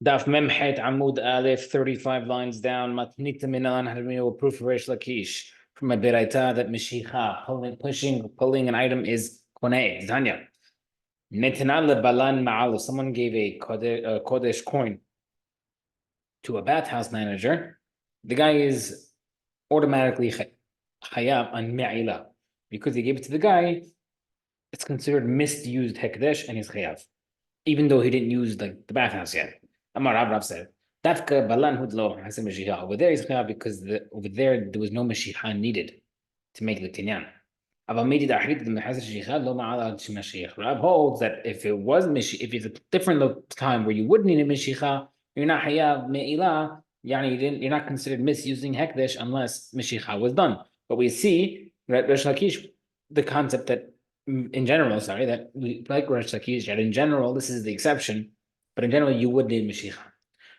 Daf Memhet Amud Aleph, 35 lines down. Matnita Minan Hadmino proof Rish Lakish from a Beraita that Mishicha, pulling an item is Kone, Tanya. Netanal Balan Ma'al, someone gave a Kodesh coin to a bathhouse manager, the guy is automatically Hayab on Me'ila. Because he gave it to the guy, it's considered misused Hekdesh and he's Hayab, even though he didn't use the bathhouse yet. Amar Rav said, Dafka Balan Hudlo Hasan Mashiach. Over there is Chayah because over there was no Mashiach needed to make the Kinyan. Rav holds that if it was if it's a different time where you would need a Mashiach, you're not Hayav Me'ilah, you're not considered misusing Hekdesh unless Mashiach was done. But we see that Resh Lakish, the concept that in general, that we like Resh Lakish, that in general, this is the exception, but in general, you would need Mashiach.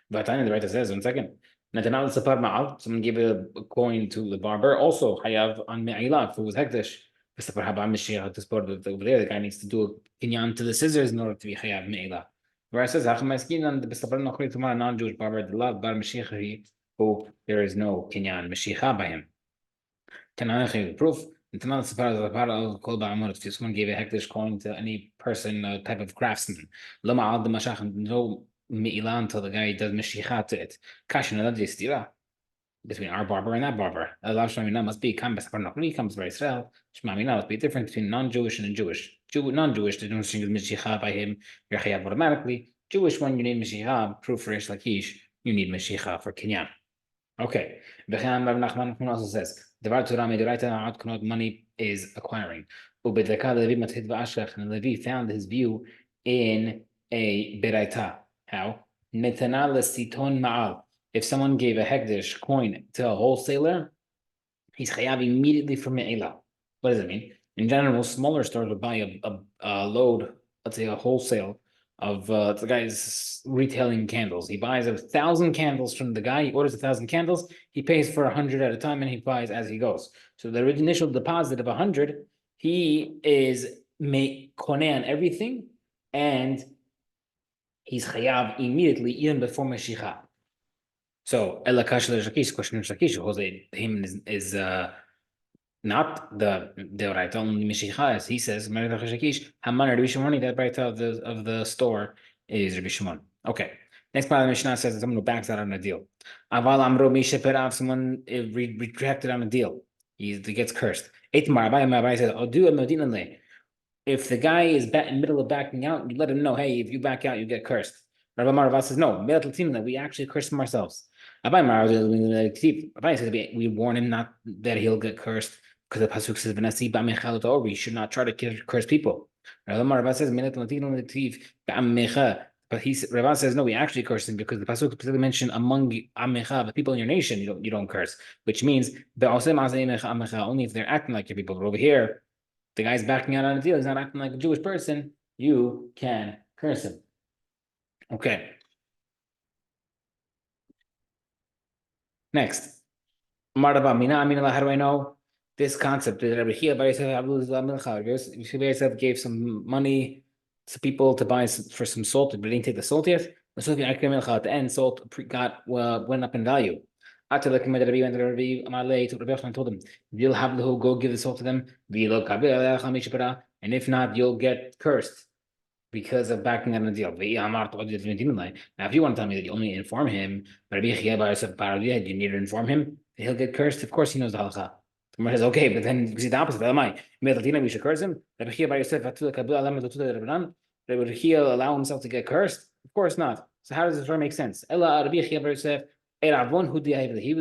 But the writer says, 1 second, someone gave a coin to the barber, also Hayav on Me'ilah, if it was Hekdesh. Over there, the guy needs to do a kinyan to the scissors in order to be Hayav Me'ilah. Where it says, a non-Jewish barber, the love bar Mashiach, who there is no kinyan Mashiach by him. Proof. If someone gave a hekdesh coin to any person, a type of craftsman, no me'ilah until the guy does meshicha to it. Between our barber and that barber. Must be must be different between non-Jewish and Jewish. Non-Jewish, they don't sing meshicha by him, you're chayav automatically. Jewish one, you need meshicha, proof for Rish Lakish, you need meshicha for kinyan. Okay. Nachman also says, money is acquiring. And Levi found his view in a beraita. How? If someone gave a hekdesh coin to a wholesaler, he's chayav immediately from me'ilah. What does it mean? In general, smaller stores would buy a load, let's say a wholesale of the guy's retailing candles. He buys 1,000 candles from the guy. He orders 1,000 candles. He pays for 100 at a time, and he buys as he goes. So the initial deposit of 100, he is koneh on everything, and he's chayav immediately, even before meshicha. So elakash le'shakish, question of shakish, Jose him is not the right only Mishicha, as he says, Haman Rabbi Shimon, that right of the store is Rabbi Shimon. Okay. Next part of the Mishnah says that someone who backs out on a deal. Aval Amro Misheperav, someone retracted on a deal. He gets cursed. Eitmar Abai says, Odu Medinale. If the guy is in the middle of backing out, you let him know, hey, if you back out, you get cursed. Rabbi Marava says, no, we actually curse him ourselves. Abai says, we warn him not that he'll get cursed. Because the pasuk says, "You should not try to curse people." Rabbi says, but Rabbi says, no, we actually curse him because the pasuk specifically mentioned among amecha, the people in your nation, you don't curse, which means only if they're acting like your people. But over here, the guy's backing out on a deal; he's not acting like a Jewish person. You can curse him. Okay. Next, how do I know? This concept that Rabbi Yosef gave some money to people to buy for some salt, but didn't take the salt yet. At the end, salt went up in value. After the command, Rabbi told him, "You'll have to go give the salt to them, and if not, you'll get cursed because of backing out on the deal." Now, if you want to tell me that you only inform him, do you need to inform him that he'll get cursed? Of course, he knows the halacha. Gemara says, okay, but then the opposite. We should curse him. Rabbi Chia allow himself to get cursed? Of course not. So how does this make sense? He was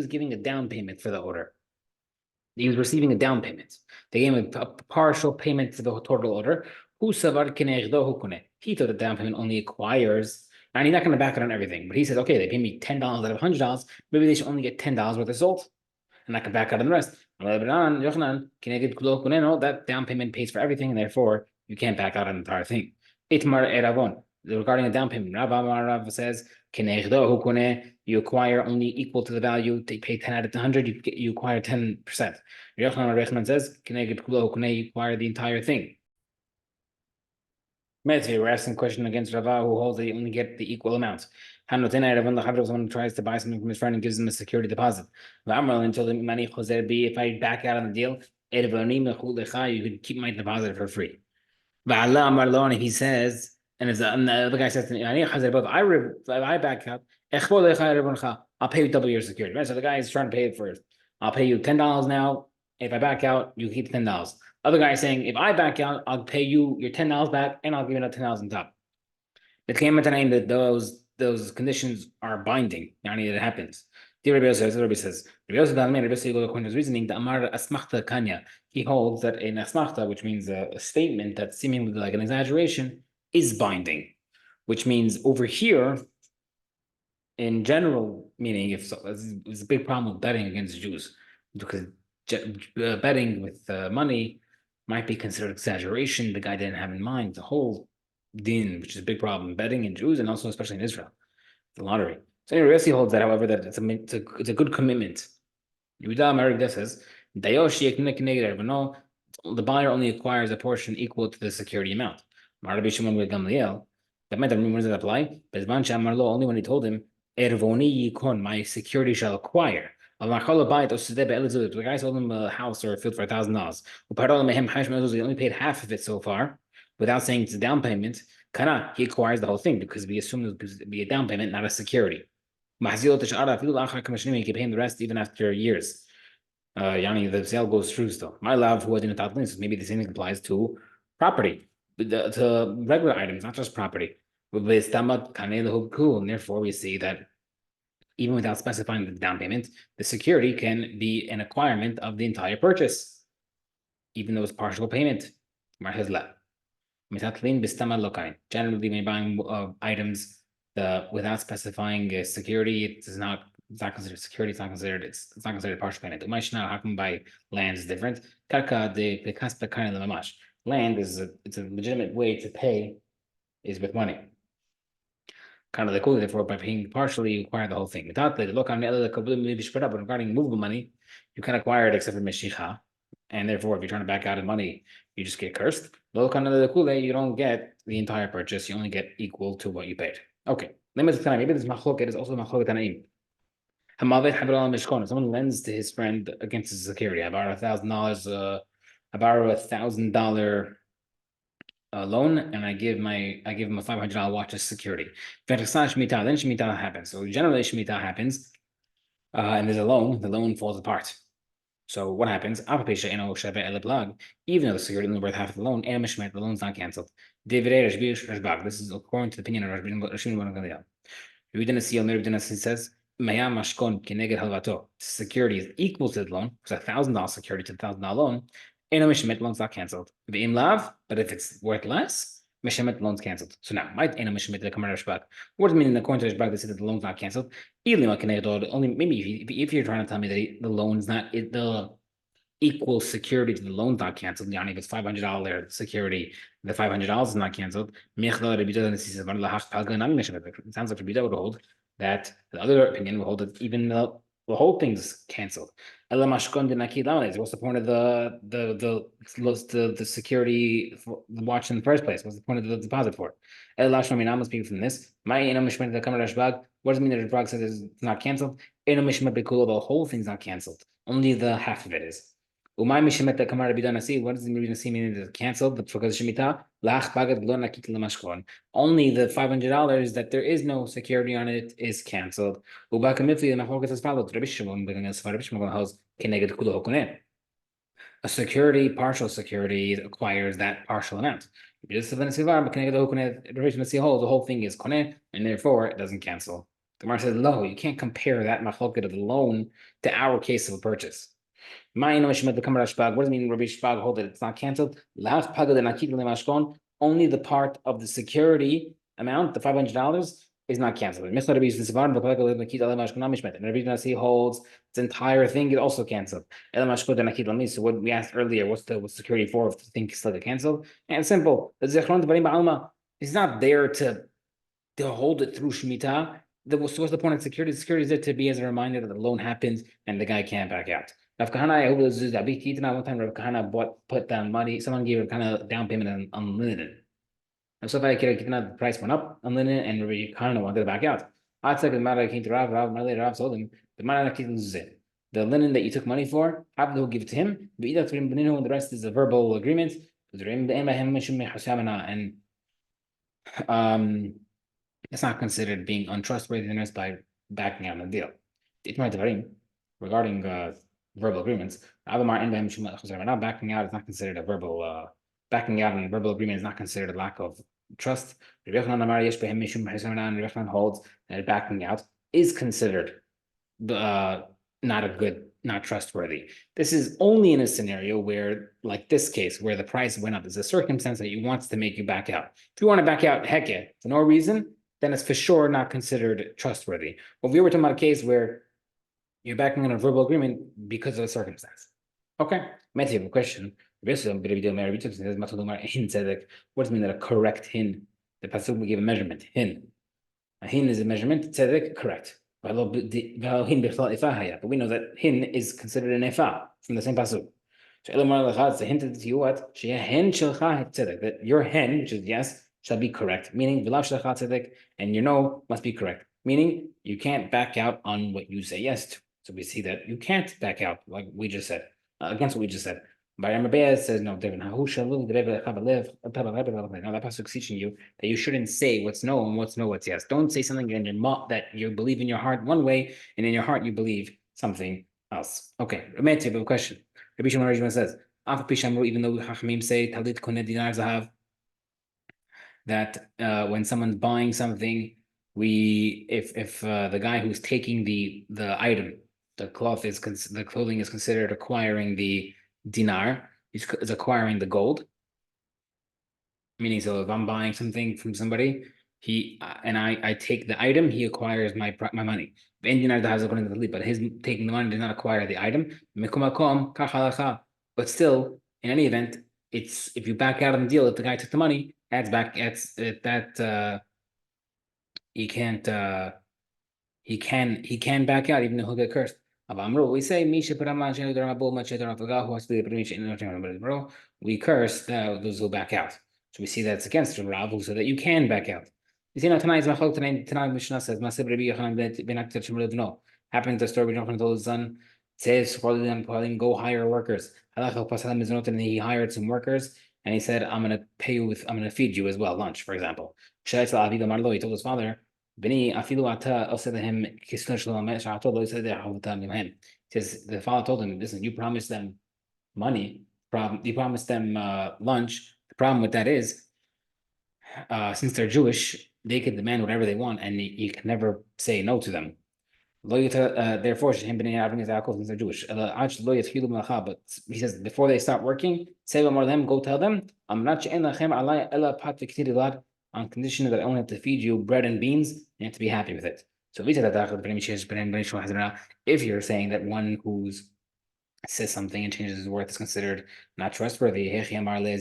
giving a down payment for the order. He was receiving a down payment. They gave him a partial payment for the total order. He thought the down payment only acquires, and he's not going to back it on everything. But he says, okay, they pay me $10 out of $100. Maybe they should only get $10 worth of salt, and I can back out on the rest. That down payment pays for everything, and therefore you can't back out on the entire thing. Regarding a down payment, Rav says, you acquire only equal to the value. They pay 10 out of 100, you acquire 10%. Yochanan says, you acquire the entire thing. We're asking a question against Rava who holds that you only get the equal amount. Someone tries to buy something from his friend and gives him a security deposit. If I back out on the deal, you could keep my deposit for free. And he says, and the other guy says to me, if I back out, I'll pay you double your security. Right? So the guy is trying to pay it first. I'll pay you $10 now. If I back out, you keep $10. Other guy is saying, if I back out, I'll pay you your $10 back and I'll give you another $10 on top. The claim at the name that those conditions are binding. Yani it happens. The Rabbi says, according to his reasoning, the Amar Asmachta Kanya, he holds that an Asmachta, which means a statement that's seemingly like an exaggeration, is binding. Which means over here, in general, meaning if so, it's a big problem with betting against Jews, because betting with money might be considered exaggeration. The guy didn't have in mind the whole din, which is a big problem, betting in Jews and also especially in Israel, the lottery. So anyway, Yossi holds that, however, that it's a good commitment. Yehuda Amerik says, the buyer only acquires a portion equal to the security amount. Rabbi Shimon with Gamliel, that meant that when does that apply? Only when he told him, Ervoni yikon, my security shall acquire. The guy sold him a house or a field for $1,000. He only paid half of it so far, without saying it's a down payment. Kana, he acquires the whole thing because we assume it would be a down payment, not a security. He can pay him the rest even after years. Yani the sale goes through still. My love, who didn't thought this, maybe the same thing applies to property, to regular items, not just property. And therefore, we see that even without specifying the down payment, the security can be an acquirement of the entire purchase, even though it's partial payment. Generally, when you're buying items without specifying security, it's not considered security. It's not considered partial payment. How can buy land is different. Land it's a legitimate way to pay is with money. Kind of the cool, therefore, by paying partially, you acquire the whole thing. But regarding movable money, you can acquire it except for Meshicha. And therefore, if you're trying to back out of money, you just get cursed. You don't get the entire purchase, you only get equal to what you paid. Okay. Maybe this machloket is also machloket tanaim. If someone lends to his friend against his security, I borrow $1,000, I borrow $1,000 loan, and I give him a $500 watch as security. Then Shemitah happens. So generally Shemitah happens, and there's a loan, the loan falls apart. So what happens? Even though the security is only worth half of the loan, the loan's not canceled. This is according to the opinion of Rashbi. He says, security is equal to the loan, it's $1,000 security to the $1,000 loan. Loan's not canceled. But if it's worth less, loan's canceled. So now, what does it mean according to Rashbag they say that the loan's not canceled? Only maybe if you're trying to tell me that the loan's not the equal security to the loan's not canceled. Yani if it's $500 security, the $500 is not canceled. It sounds like Rabbi would hold that the other opinion will hold that even the whole thing's canceled. What's the point of the security for the watch in the first place? What's the point of the deposit for it? I'm speaking from this. What does it mean that Rashbag says it's not canceled? The whole thing's not canceled. Only the half of it is. What does the Rabbi mean that it's canceled? Because Shemitah, only the $500 that there is no security on it is canceled. A security, partial security, acquires that partial amount. The whole thing is koneh, and therefore it doesn't cancel. The Gemara says, "Lo, you can't compare that machloket of the loan to our case of a purchase." What does it mean Rabbi Shpag hold that it's not canceled? Only the part of the security amount, the $500, is not canceled. And Rabbi he holds its entire thing is also canceled. So what we asked earlier, what's security for if the thing is still canceled? And it's simple. It's not there to hold it through Shemitah. What's the point of security? Security is there to be as a reminder that the loan happens and the guy can't back out. Rav Kahana, I hope this is that big one time Rav Kahana put down money. Someone gave Rav Kahana down payment on linen. And so if I get the price went up on linen, and Rabbi Yochanan wanted to back out. I took the matter came to Rav. Rav told him the matter loses it. The linen that you took money for, have to give it to him. And the rest is a verbal agreement. And it's not considered being untrustworthiness by backing out on the deal. Regarding verbal agreements, not backing out is not considered a verbal. Backing out in a verbal agreement is not considered a lack of trust. Rabbi Yochanan holds that backing out is considered not a good, not trustworthy. This is only in a scenario where, like this case, where the price went up. There's a circumstance that wants to make you back out. If you want to back out, heck yeah, for no reason, then it's for sure not considered trustworthy. But if we were talking about a case where you're backing on a verbal agreement because of a circumstance. Okay, Matthew, you have a question. What does it mean that a correct hin? The pasuk will give a measurement. Hin. A hin is a measurement. Tzedek, correct. But we know that hin is considered an efa from the same pasuk. So it's a hint to you what? That your hen, which is yes, shall be correct. Meaning and your no must be correct. Meaning you can't back out on what you say yes to. So we see that you can't back out, like we just said, against what we just said. But Mesiah says no different. Now that pasuk is teaching you that you shouldn't say what's no and what's no, what's yes. Don't say something in your mouth that you believe in your heart one way, and in your heart you believe something else. Okay, Mesiah, you have a question. Rabbi Shimon says, even though Hachamim say talit koneh dinar zahav, that when someone's buying something, if the guy who's taking the item, the clothing is considered acquiring the dinar, is acquiring the gold. Meaning, so if I'm buying something from somebody, and I take the item, he acquires my money. But his taking the money did not acquire the item. But still, in any event, it's if you back out of the deal, if the guy took the money, that's back. He can't. He can back out even though he'll get cursed. We say we curse those who back out. So we see that's against Rav, who said that you can back out. You see now tonight Mishnah says happened to the story when Yochanan told his son, says go hire workers. And he hired some workers and he said, I'm gonna feed you as well, lunch, for example. He told his father, Bini afilu ata him says the father told him, listen, you promised them money, you promised them lunch. The problem with that is, since they're Jewish, they can demand whatever they want, and you can never say no to them. Therefore, since they're Jewish. But he says before they start working, say more them, go tell them, on condition that I only have to feed you bread and beans, and you have to be happy with it. So if you're saying that one who says something and changes his word is considered not trustworthy, how did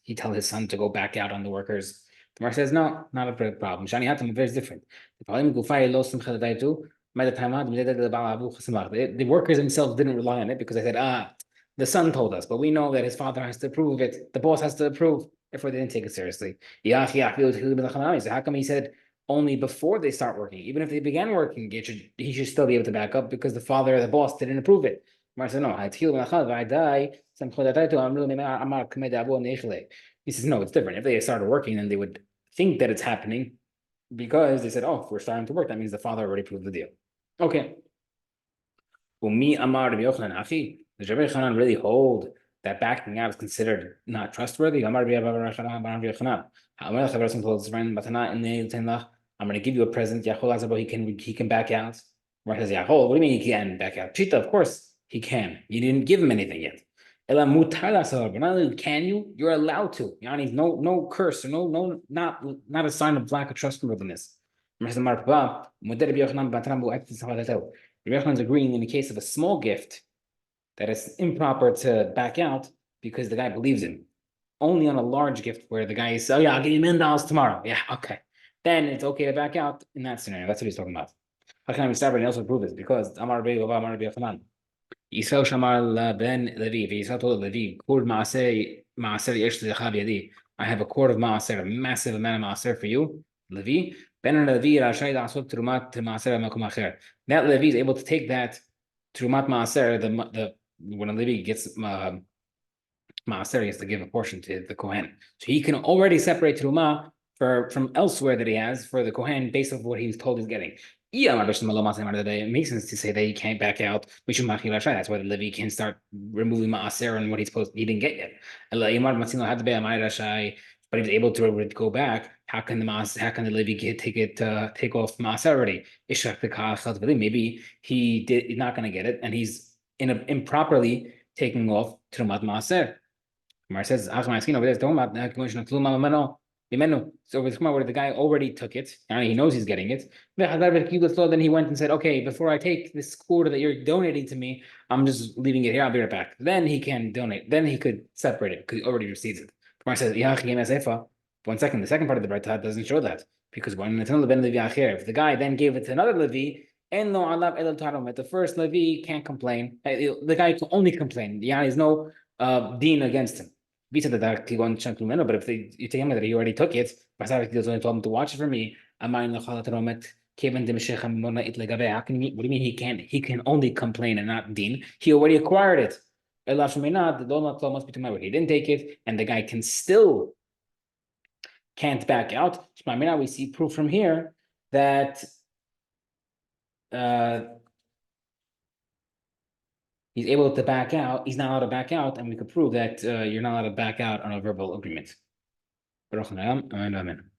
he tell his son to go back out on the workers? The Gemara says, no, not a problem. Shani Hatam is very different. The workers themselves didn't rely on it because they said, the son told us, but we know that his father has to approve it. The boss has to approve. Therefore, they didn't take it seriously. So how come he said only before they start working? Even if they began working, he should still be able to back up because the father or the boss didn't approve it. Said, no. He says, no, it's different. If they started working, then they would think that it's happening because they said, oh, if we're starting to work, that means the father already proved the deal. Okay. Does Rabbi Yochanan really hold that backing out is considered not trustworthy? I'm going to give you a present. He can back out. What do you mean he can back out? Pshita, of course he can. You didn't give him anything yet. But not only can you, you're allowed to. Yani, no curse, not a sign of lack of trustworthiness. Rabbi Yochanan is agreeing in the case of a small gift that it's improper to back out because the guy believes in. Only on a large gift where the guy says, oh yeah, I'll give you $1,000,000 tomorrow. Yeah, okay. Then it's okay to back out in that scenario. That's what he's talking about. How can I start and also prove this? Because Amar Yochanan. Yisrael Shamar ben Levi. Yisrael told Levi, Kur Maaser Yesh Lecha B'yadi. I have a quart of maaser, a massive amount of maaser for you, Levi. That Levi is able to take that trumat maaser, the when a Levi gets maaser, he has to give a portion to the Kohen. So he can already separate truma from elsewhere that he has for the Kohen based on what he was told he's getting. It makes sense to say that he can't back out. That's why the Levi can start removing maaser and what he didn't get yet. But he was able to go back. How can the Levi take off maaser already? Maybe he's not going to get it, and he's improperly taking off trumat maaser. Mar says, over there, it's talking about so it's where the guy already took it, and he knows he's getting it. Then he went and said, okay, before I take this quarter that you're donating to me, I'm just leaving it here, I'll be right back. Then he can donate, then he could separate it because he already receives it. Mar says, 1 second, the second part of the Brayta doesn't show that, because when if the guy then gave it to another Levi, and the first Levi can't complain. The guy can only complain. There's no deen against him. But if you tell him that he already took it, only told him to watch it for me. What do you mean he can't? He can only complain and not deen. He already acquired it. The law must be to my word. He didn't take it, and the guy can't back out. We see proof from here that he's able to back out. He's not allowed to back out, and we could prove that you're not allowed to back out on a verbal agreement. Baruch Hashem, amen.